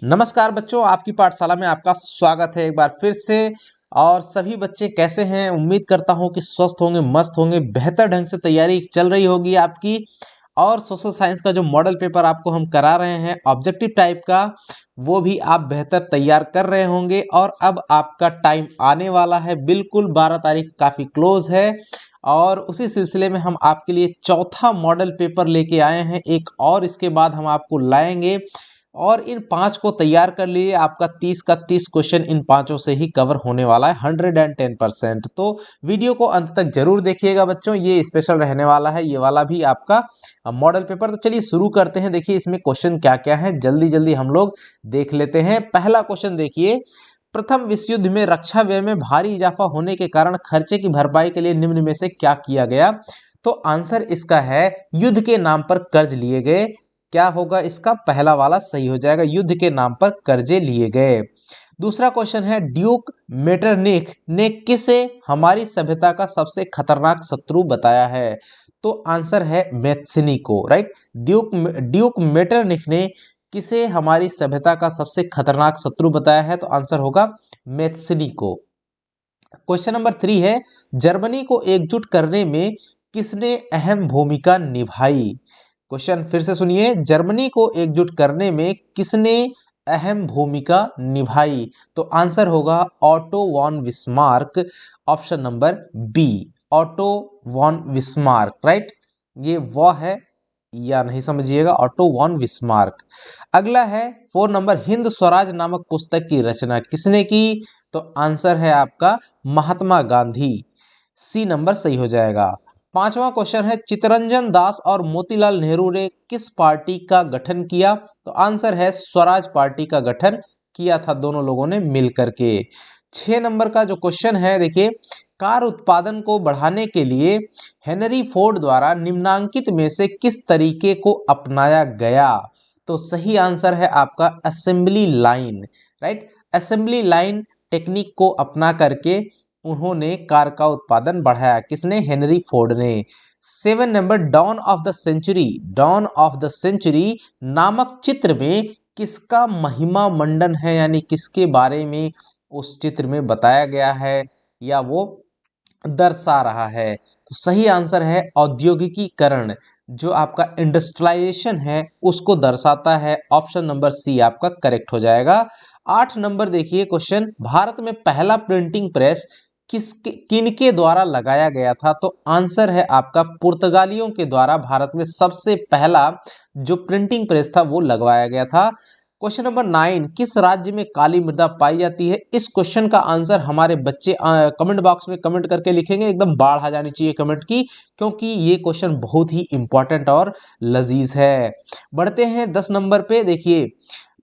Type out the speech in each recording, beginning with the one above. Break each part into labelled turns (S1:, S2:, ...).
S1: नमस्कार बच्चों, आपकी पाठशाला में आपका स्वागत है एक बार फिर से। और सभी बच्चे कैसे हैं? उम्मीद करता हूं कि स्वस्थ होंगे, मस्त होंगे, बेहतर ढंग से तैयारी चल रही होगी आपकी। और सोशल साइंस का जो मॉडल पेपर आपको हम करा रहे हैं ऑब्जेक्टिव टाइप का, वो भी आप बेहतर तैयार कर रहे होंगे। और अब आपका टाइम आने वाला है, बिल्कुल 12 तारीख काफ़ी क्लोज है। और उसी सिलसिले में हम आपके लिए चौथा मॉडल पेपर लेके आए हैं एक, और इसके बाद हम आपको लाएंगे। और इन 5 को तैयार कर लिए, आपका 30 का 30 क्वेश्चन इन पांचों से ही कवर होने वाला है 110%। तो वीडियो को अंत तक जरूर देखिएगा बच्चों, ये स्पेशल रहने वाला है ये वाला भी आपका मॉडल पेपर। तो चलिए शुरू करते हैं। देखिए इसमें क्वेश्चन क्या क्या है, जल्दी जल्दी हम लोग देख लेते हैं। पहला क्वेश्चन देखिए, प्रथम विश्व युद्ध में रक्षा व्यय में भारी इजाफा होने के कारण खर्चे की भरपाई के लिए निम्न में से क्या किया गया? तो आंसर इसका है युद्ध के नाम पर कर्ज लिए गए। क्या होगा इसका? पहला वाला सही हो जाएगा, युद्ध के नाम पर कर्जे लिए गए। दूसरा क्वेश्चन है, ड्यूक मेटरनिख ने किसे हमारी सभ्यता का सबसे खतरनाक शत्रु बताया है? तो आंसर है मैथ्सिनी को, राइट। ड्यूक मेटरनिख ने किसे हमारी सभ्यता का सबसे खतरनाक शत्रु बताया है? तो आंसर होगा मैथ्सिनी को। क्वेश्चन नंबर 3 है, जर्मनी को एकजुट करने में किसने अहम भूमिका निभाई? क्वेश्चन फिर से सुनिए, जर्मनी को एकजुट करने में किसने अहम भूमिका निभाई? तो आंसर होगा Otto von Bismarck, option number B, Otto von Bismarck, right. ये वह है या नहीं समझिएगा, ऑटो वॉन विस्मार्क। अगला है 4 नंबर, हिंद स्वराज नामक पुस्तक की रचना किसने की? तो आंसर है आपका महात्मा गांधी, सी नंबर सही हो जाएगा। पांचवा क्वेश्चन है, चित्तरंजन दास और मोतीलाल नेहरू ने किस पार्टी का गठन किया? तो आंसर है स्वराज पार्टी का गठन किया था दोनों लोगों ने मिलकर के। 6 नंबर का जो क्वेश्चन है देखिए, कार उत्पादन को बढ़ाने के लिए हेनरी फोर्ड द्वारा निम्नांकित में से किस तरीके को अपनाया गया? तो सही आंसर है आपका assembly line, right. Assembly line technique को अपना करके उन्होंने कार का उत्पादन बढ़ाया। किसने? हेनरी फोर्ड ने। 7 number, Dawn of the Century, Dawn of the Century नामक चित्र में किसका महिमा मंडन है, यानी किसके बारे में उस चित्र में बताया गया है या वो दर्शा रहा है? तो सही आंसर है औद्योगिकीकरण, जो आपका इंडस्ट्रियलाइजेशन है उसको दर्शाता है। ऑप्शन नंबर सी आपका करेक्ट हो जाएगा। 8 नंबर देखिए क्वेश्चन, भारत में पहला प्रिंटिंग प्रेस किनके द्वारा लगाया गया था? तो आंसर है आपका पुर्तगालियों के द्वारा भारत में सबसे पहला जो प्रिंटिंग प्रेस था वो लगवाया गया था। क्वेश्चन नंबर 9, किस राज्य में काली मृदा पाई जाती है? इस क्वेश्चन का आंसर हमारे बच्चे कमेंट बॉक्स में कमेंट करके लिखेंगे, एकदम बाढ़ आ जानी चाहिए कमेंट की, क्योंकि ये क्वेश्चन बहुत ही इंपॉर्टेंट और लजीज है। बढ़ते हैं 10 नंबर पे। देखिए,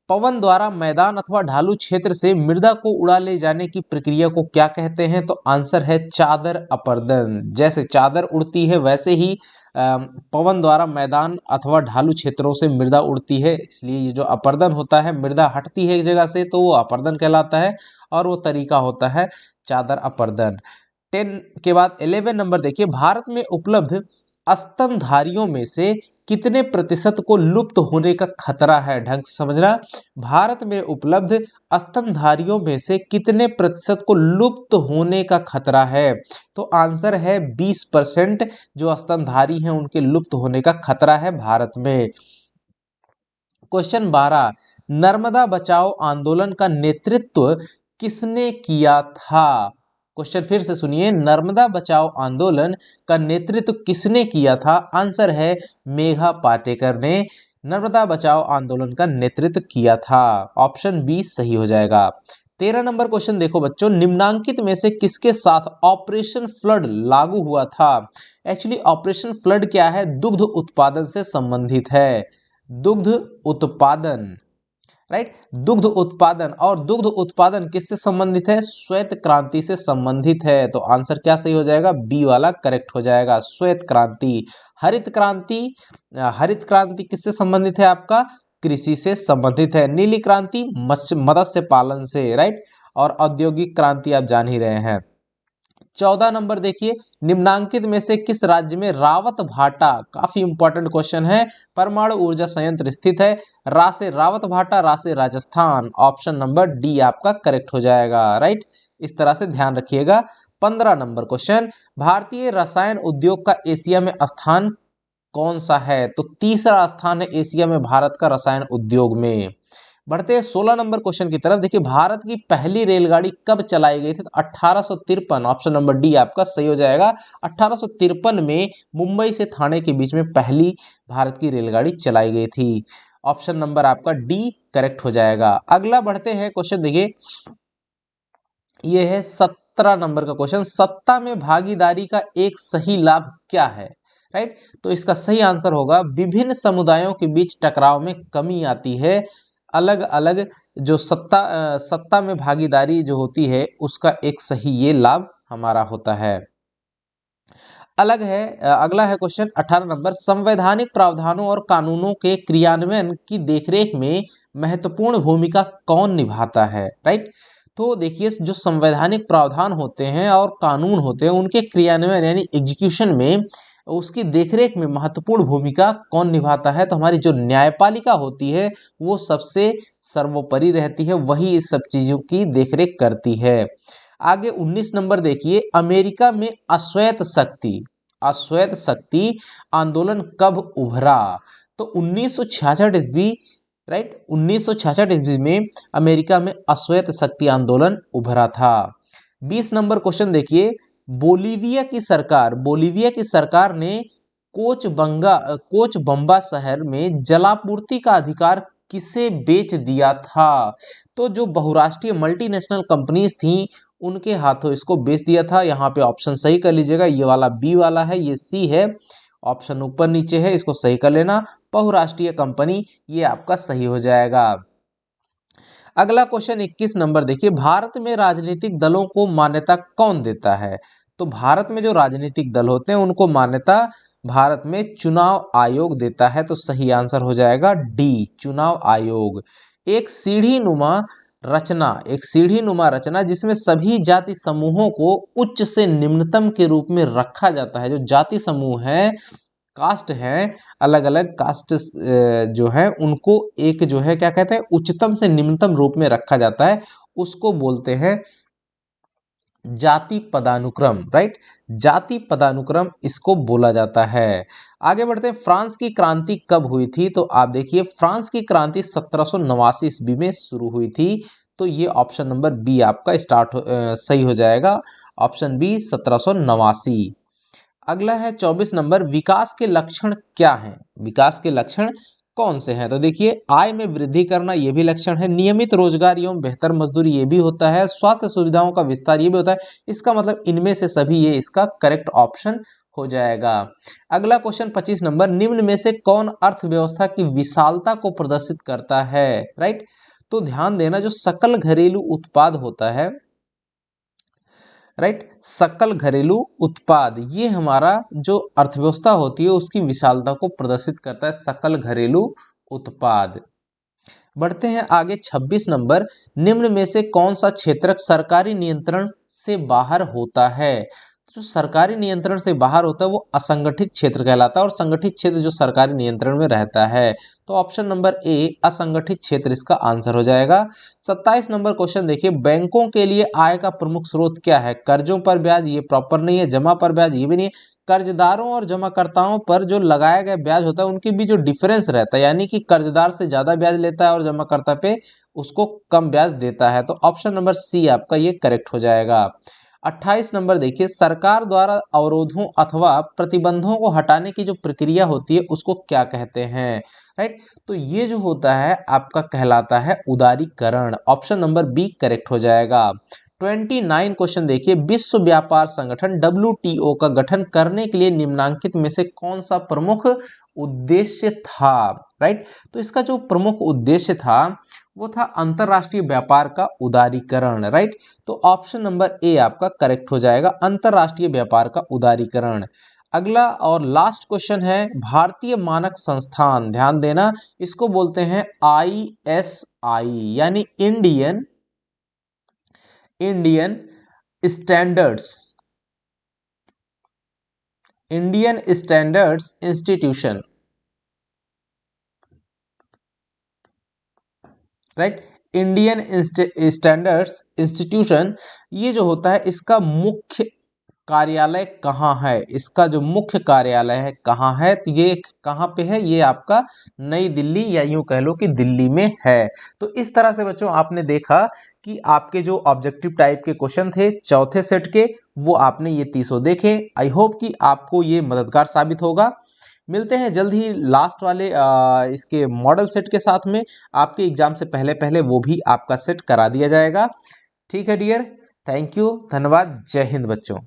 S1: पवन द्वारा मैदान अथवा ढालू क्षेत्र से मृदा को उड़ा ले जाने की प्रक्रिया को क्या कहते हैं? तो आंसर है चादर अपर्दन। जैसे चादर उड़ती है वैसे ही पवन द्वारा मैदान अथवा ढालू क्षेत्रों से मृदा उड़ती है, इसलिए ये जो अपर्दन होता है, मृदा हटती है एक जगह से तो वो अपर्दन कहलाता है, और वो तरीका होता है चादर अपर्दन। 10 के बाद 11 नंबर देखिए, भारत में उपलब्ध स्तनधारियों में से कितने प्रतिशत को लुप्त होने का खतरा है? ढंग से समझना, भारत में उपलब्ध स्तनधारियों में से कितने प्रतिशत को लुप्त होने का खतरा है? तो आंसर है 20%, जो स्तनधारी हैं उनके लुप्त होने का खतरा है भारत में। क्वेश्चन 12, नर्मदा बचाओ आंदोलन का नेतृत्व किसने किया था? क्वेश्चन फिर से सुनिए, नर्मदा बचाओ आंदोलन का नेतृत्व किसने किया था? आंसर है मेघा पाटेकर ने नर्मदा बचाओ आंदोलन का नेतृत्व किया था। ऑप्शन बी सही हो जाएगा। 13 नंबर क्वेश्चन देखो बच्चों, निम्नांकित में से किसके साथ ऑपरेशन फ्लड लागू हुआ था? एक्चुअली ऑपरेशन फ्लड क्या है? दुग्ध उत्पादन से संबंधित है। दुग्ध उत्पादन, राइट। दुग्ध उत्पादन, और दुग्ध उत्पादन किससे संबंधित है? श्वेत क्रांति से संबंधित है। तो आंसर क्या सही हो जाएगा? बी वाला करेक्ट हो जाएगा, श्वेत क्रांति। हरित क्रांति, हरित क्रांति किससे संबंधित है? आपका कृषि से संबंधित है। नीली क्रांति मत्स्य पालन से, राइट। और औद्योगिक क्रांति आप जान ही रहे हैं। 14 नंबर देखिए, निम्नांकित में से किस राज्य में रावत भाटा, काफी इंपॉर्टेंट क्वेश्चन है, परमाणु ऊर्जा संयंत्र स्थित है? रा से रावत भाटा, रा से राजस्थान, ऑप्शन नंबर डी आपका करेक्ट हो जाएगा, राइट। इस तरह से ध्यान रखिएगा। 15 नंबर क्वेश्चन, भारतीय रसायन उद्योग का एशिया में स्थान कौन सा है? तो तीसरा स्थान है एशिया में भारत का रसायन उद्योग में। बढ़ते हैं 16 नंबर क्वेश्चन की तरफ। देखिए, भारत की पहली रेलगाड़ी कब चलाई गई थी? तो 1853, ऑप्शन नंबर डी आपका सही हो जाएगा। 1853 में मुंबई से थाने के बीच में पहली भारत की रेलगाड़ी चलाई गई थी। ऑप्शन नंबर आपका डी करेक्ट हो जाएगा। अगला बढ़ते हैं क्वेश्चन, देखिए ये है 17 नंबर का क्वेश्चन, सत्ता में भागीदारी का एक सही लाभ क्या है? राइट, तो इसका सही आंसर होगा विभिन्न समुदायों के बीच टकराव में कमी आती है। अलग अलग जो सत्ता में भागीदारी जो होती है उसका एक सही ये लाभ हमारा होता है। अगला है क्वेश्चन 18 नंबर, संवैधानिक प्रावधानों और कानूनों के क्रियान्वयन की देखरेख में महत्वपूर्ण भूमिका कौन निभाता है? राइट, तो देखिए जो संवैधानिक प्रावधान होते हैं और कानून होते हैं उनके क्रियान्वयन यानी एग्जीक्यूशन में उसकी देखरेख में महत्वपूर्ण भूमिका कौन निभाता है? तो हमारी जो न्यायपालिका होती है वो सबसे सर्वोपरि रहती है, वही इस सब चीजों की देखरेख करती है। आगे 19 नंबर देखिए, अमेरिका में अश्वेत शक्ति आंदोलन कब उभरा? तो 1966 ईस्वी, राइट, 1966 ईस्वी में अमेरिका में अश्वेत शक्ति आंदोलन उभरा था। 20 नंबर क्वेश्चन देखिए, बोलीविया की सरकार ने कोचबंबा शहर में जलापूर्ति का अधिकार किसे बेच दिया था? तो जो बहुराष्ट्रीय मल्टीनेशनल कंपनीज थी उनके हाथों इसको बेच दिया था। यहाँ पे ऑप्शन सही कर लीजिएगा, ये वाला बी वाला है, ये सी है, ऑप्शन ऊपर नीचे है, इसको सही कर लेना। बहुराष्ट्रीय कंपनी ये आपका सही हो जाएगा। अगला क्वेश्चन 21 नंबर देखिए, भारत में राजनीतिक दलों को मान्यता कौन देता है? तो भारत में जो राजनीतिक दल होते हैं उनको मान्यता भारत में चुनाव आयोग देता है। तो सही आंसर हो जाएगा डी, चुनाव आयोग। एक सीढ़ी नुमा रचना जिसमें सभी जाति समूहों को उच्च से निम्नतम के रूप में रखा जाता है। जो जाति समूह है, कास्ट है, अलग अलग कास्ट जो है उनको एक जो है क्या कहते हैं, उच्चतम से निम्नतम रूप में रखा जाता है, उसको बोलते हैं जाति पदानुक्रम, राइट, जाति पदानुक्रम इसको बोला जाता है। आगे बढ़ते हैं, फ्रांस की क्रांति कब हुई थी? तो आप देखिए फ्रांस की क्रांति 1789 ईस्वी में शुरू हुई थी। तो ये ऑप्शन नंबर बी आपका सही हो जाएगा, ऑप्शन बी 1789। अगला है 24 नंबर, विकास के लक्षण क्या हैं? विकास के लक्षण कौन से हैं? तो देखिए आय में वृद्धि करना ये भी लक्षण है, नियमित रोजगार एवं बेहतर मजदूरी ये भी होता है, स्वास्थ्य सुविधाओं का विस्तार ये भी होता है। इसका मतलब इनमें से सभी ये इसका करेक्ट ऑप्शन हो जाएगा। अगला क्वेश्चन 25 नंबर, निम्न में से कौन अर्थव्यवस्था की विशालता को प्रदर्शित करता है? राइट, तो ध्यान देना जो सकल घरेलू उत्पाद होता है, राइट, सकल घरेलू उत्पाद ये हमारा जो अर्थव्यवस्था होती है उसकी विशालता को प्रदर्शित करता है, सकल घरेलू उत्पाद। बढ़ते हैं आगे 26 नंबर, निम्न में से कौन सा क्षेत्र सरकारी नियंत्रण से बाहर होता है? जो सरकारी नियंत्रण से बाहर होता है वो असंगठित क्षेत्र कहलाता है, और संगठित क्षेत्र जो सरकारी नियंत्रण में रहता है। तो ऑप्शन नंबर ए असंगठित क्षेत्र इसका आंसर हो जाएगा। 27 नंबर क्वेश्चन देखिए, बैंकों के लिए आय का प्रमुख स्रोत क्या है? कर्जों पर ब्याज ये प्रॉपर नहीं है, जमा पर ब्याज ये भी नहीं है, कर्जदारों और जमाकर्ताओं पर जो लगाया गया ब्याज होता है उनके बीच जो डिफरेंस रहता है, यानी कि कर्जदार से ज्यादा ब्याज लेता है और जमाकर्ता पे उसको कम ब्याज देता है। तो ऑप्शन नंबर सी आपका ये करेक्ट हो जाएगा। 28 नंबर देखिए, सरकार द्वारा अवरोधों अथवा प्रतिबंधों को हटाने की जो प्रक्रिया होती है उसको क्या कहते हैं? राइट, तो ये जो होता है आपका कहलाता है उदारीकरण, ऑप्शन नंबर बी करेक्ट हो जाएगा। 29 क्वेश्चन देखिए, विश्व व्यापार संगठन WTO का गठन करने के लिए निम्नांकित में से कौन सा प्रमुख उद्देश्य था? राइट, तो इसका जो प्रमुख उद्देश्य था वो था अंतरराष्ट्रीय व्यापार का उदारीकरण। राइट, तो ऑप्शन नंबर ए आपका करेक्ट हो जाएगा, अंतरराष्ट्रीय व्यापार का उदारीकरण। अगला और लास्ट क्वेश्चन है, भारतीय मानक संस्थान, ध्यान देना इसको बोलते हैं ISI यानी Indian standards Indian standards institution, right. Indian standards institution ये जो होता है इसका मुख्य कार्यालय कहाँ है, इसका जो मुख्य कार्यालय है कहाँ है, तो ये कहाँ पे है, ये आपका नई दिल्ली या यूं कह लो कि दिल्ली में है। तो इस तरह से बच्चों आपने देखा कि आपके जो ऑब्जेक्टिव टाइप के क्वेश्चन थे चौथे सेट के, वो आपने ये 30 देखे। आई होप कि आपको ये मददगार साबित होगा। मिलते हैं जल्द ही लास्ट वाले इसके मॉडल सेट के साथ में। आपके एग्जाम से पहले पहले वो भी आपका सेट करा दिया जाएगा। ठीक है डियर, थैंक यू, धन्यवाद, जय हिंद बच्चों।